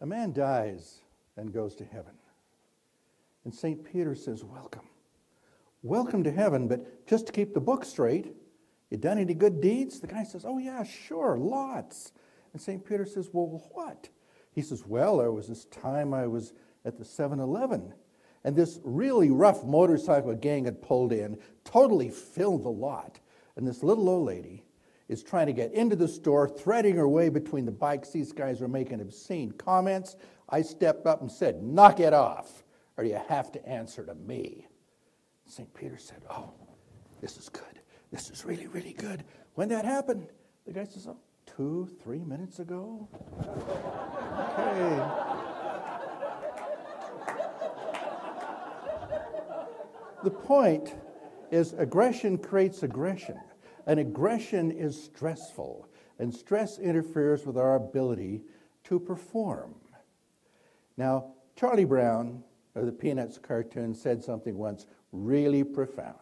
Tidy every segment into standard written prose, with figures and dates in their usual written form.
A man dies and goes to heaven. And St. Peter says, welcome. Welcome to heaven, but just to keep the book straight, you done any good deeds? The guy says, oh yeah, sure, lots. And St. Peter says, well, what? He says, well, there was this time I was at the 7-Eleven, and this really rough motorcycle gang had pulled in, totally filled the lot. And this little old lady is trying to get into the store, threading her way between the bikes. These guys were making obscene comments. I stepped up and said, knock it off, or you have to answer to me. St. Peter said, oh, this is good. This is really, really good. When that happened, the guy says, oh, 2-3 minutes ago? Okay. The point is aggression creates aggression, and aggression is stressful, and stress interferes with our ability to perform. Now, Charlie Brown, of the Peanuts cartoon, said something once really profound.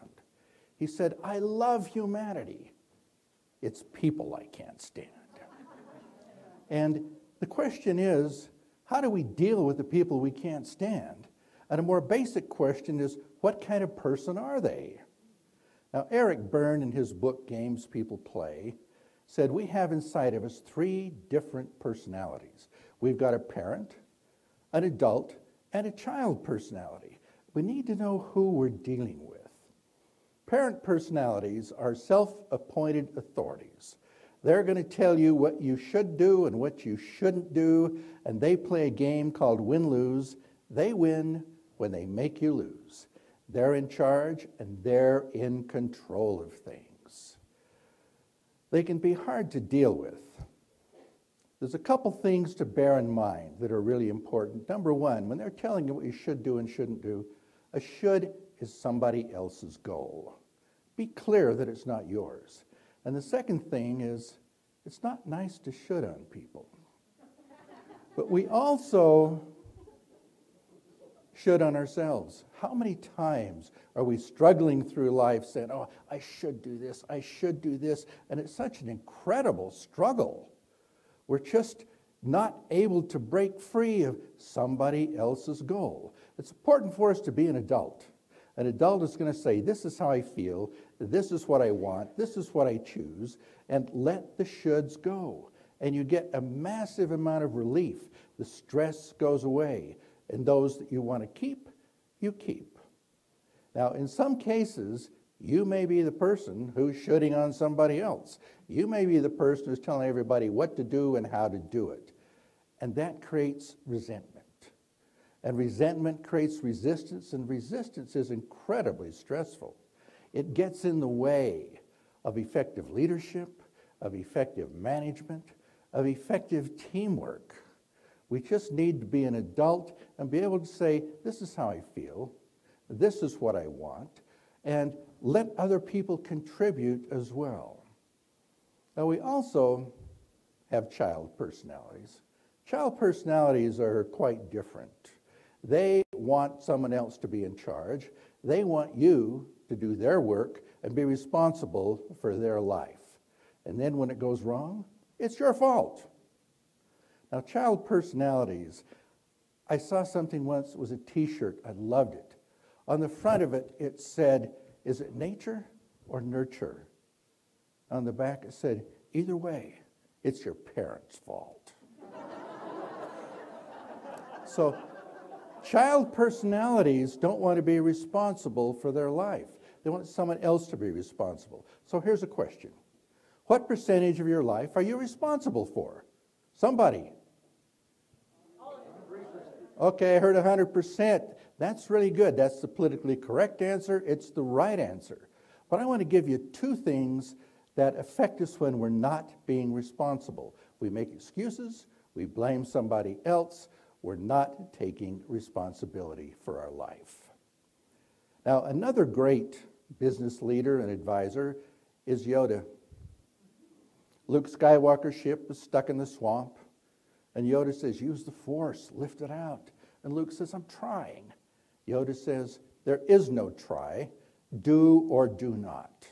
He said, I love humanity. It's people I can't stand. And the question is, how do we deal with the people we can't stand? And a more basic question is, what kind of person are they? Now, Eric Byrne, in his book, Games People Play, said we have inside of us 3 different personalities. We've got a parent, an adult, and a child personality. We need to know who we're dealing with. Parent personalities are self-appointed authorities. They're going to tell you what you should do and what you shouldn't do, and they play a game called win-lose. They win when they make you lose. They're in charge, and they're in control of things. They can be hard to deal with. There's a couple things to bear in mind that are really important. Number one, when they're telling you what you should do and shouldn't do, a should is somebody else's goal. Be clear that it's not yours. And the second thing is, it's not nice to should on people. But we also should on ourselves. How many times are we struggling through life saying, oh, I should do this, I should do this, and it's such an incredible struggle. We're just not able to break free of somebody else's goal. It's important for us to be an adult. An adult is going to say, this is how I feel, this is what I want, this is what I choose, and let the shoulds go. And you get a massive amount of relief. The stress goes away. And those that you want to keep, you keep. Now, in some cases, you may be the person who's shoulding on somebody else. You may be the person who's telling everybody what to do and how to do it. And that creates resentment. And resentment creates resistance, and resistance is incredibly stressful. It gets in the way of effective leadership, of effective management, of effective teamwork. We just need to be an adult and be able to say, this is how I feel, this is what I want, and let other people contribute as well. Now, we also have child personalities. Child personalities are quite different. They want someone else to be in charge. They want you to do their work and be responsible for their life. And then when it goes wrong, it's your fault. Now, child personalities, I saw something once, it was a t-shirt, I loved it. On the front of it, it said, is it nature or nurture? On the back, it said, either way, it's your parents' fault. So, child personalities don't want to be responsible for their life. They want someone else to be responsible. So here's a question. What percentage of your life are you responsible for? Somebody. Okay, I heard 100%. That's really good. That's the politically correct answer. It's the right answer. But I want to give you 2 things that affect us when we're not being responsible. We make excuses. We blame somebody else. We're not taking responsibility for our life. Now, another great business leader and advisor is Yoda. Luke Skywalker's ship is stuck in the swamp. And Yoda says, use the force, lift it out. And Luke says, I'm trying. Yoda says, there is no try, do or do not.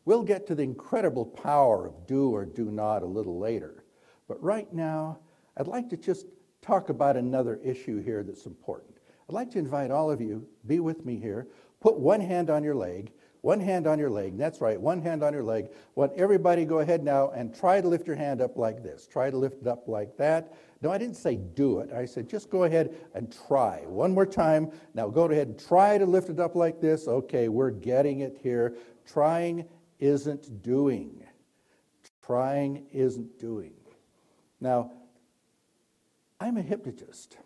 We'll get to the incredible power of do or do not a little later. But right now, I'd like to just talk about another issue here that's important. I'd like to invite all of you, be with me here, put one hand on your leg, one hand on your leg, that's right, one hand on your leg. I want everybody go ahead now and try to lift your hand up like this. Try to lift it up like that. No, I didn't say do it. I said just go ahead and try. One more time. Now go ahead and try to lift it up like this. Okay, we're getting it here. Trying isn't doing. Trying isn't doing. Now, I'm a hypnotist.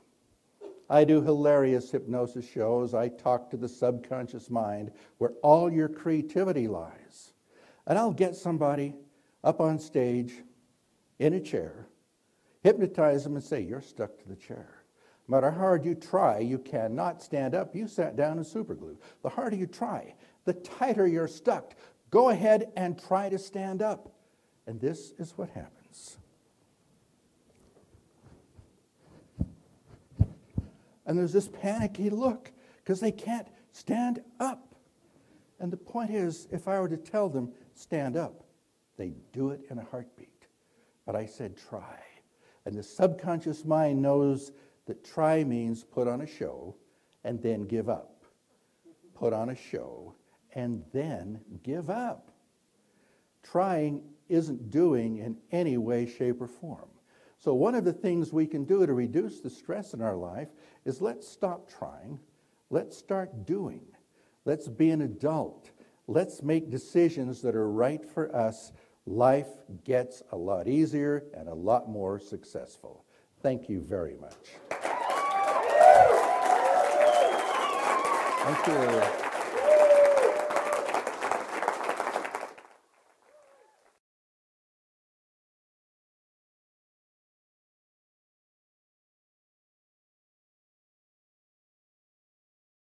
I do hilarious hypnosis shows. I talk to the subconscious mind where all your creativity lies. And I'll get somebody up on stage in a chair, hypnotize them and say, you're stuck to the chair. No matter how hard you try, you cannot stand up. You sat down in superglue. The harder you try, the tighter you're stuck. Go ahead and try to stand up. And this is what happens. And there's this panicky look because they can't stand up. And the point is, if I were to tell them, stand up, they'd do it in a heartbeat. But I said, try. And the subconscious mind knows that try means put on a show and then give up. Put on a show and then give up. Trying isn't doing in any way, shape, or form. So one of the things we can do to reduce the stress in our life is let's stop trying. Let's start doing. Let's be an adult. Let's make decisions that are right for us. Life gets a lot easier and a lot more successful. Thank you very much. Thank you.